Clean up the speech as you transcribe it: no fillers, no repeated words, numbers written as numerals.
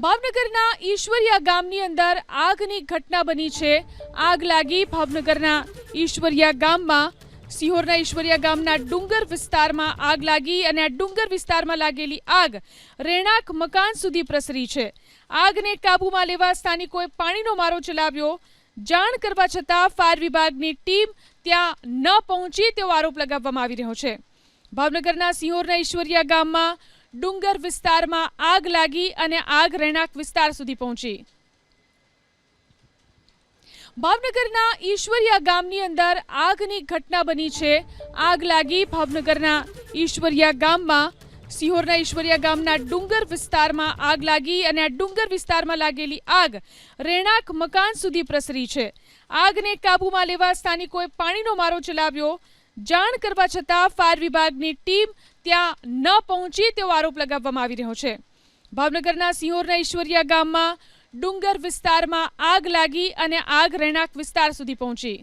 ભાવનગરના ઈશ્વરિયા ગામની અંદર આગની ઘટના બની છે. આગ લાગી ભાવનગરના ઈશ્વરિયા ગામમાં. સિહોરના ઈશ્વરિયા ગામના ડુંગર વિસ્તારમાં આગ લાગી અને આ ડુંગર વિસ્તારમાં લાગેલી આગ રહેણાંક મકાન સુધી પ્રસરી છે. આગને કાબૂમાં લેવા સ્થાનિકોએ પાણીનો મારો ચલાવ્યો. જાણ કરવા છતાં ફાયર વિભાગની ટીમ ત્યાં ન પહોંચી તેવો આરોપ લગાવવામાં આવી રહ્યો છે. ભાવનગરના સિહોરના ઈશ્વરિયા ગામમાં ડુંગર વિસ્તારમાં આગ લાગી અને આગ રહેણાંક વિસ્તાર સુધી પહોંચી. ભાવનગરના ઈશ્વરિયા ગામની અંદર આગની ઘટના બની છે. આગ લાગી ભાવનગરના ઈશ્વરિયા ગામમાં. સિહોરના ઈશ્વરિયા ગામના ડુંગર વિસ્તારમાં આગ લાગી અને આ ડુંગર વિસ્તારમાં લાગેલી આગ રહેણાંક મકાન સુધી પ્રસરી છે. આગને કાબૂમાં લેવા સ્થાનિકોએ પાણીનો મારો ચલાવ્યો. જાણ કરવા છતાં ફાયર વિભાગની ટીમ ત્યાં ન પહોંચી તેવો આરોપ લગાવવામાં આવી રહ્યો છે. ભાવનગરના સિહોરના ઈશ્વરિયા ગામમાં ડુંગર વિસ્તારમાં આગ લાગી અને આગ રહેણાંક વિસ્તાર સુધી પહોંચી.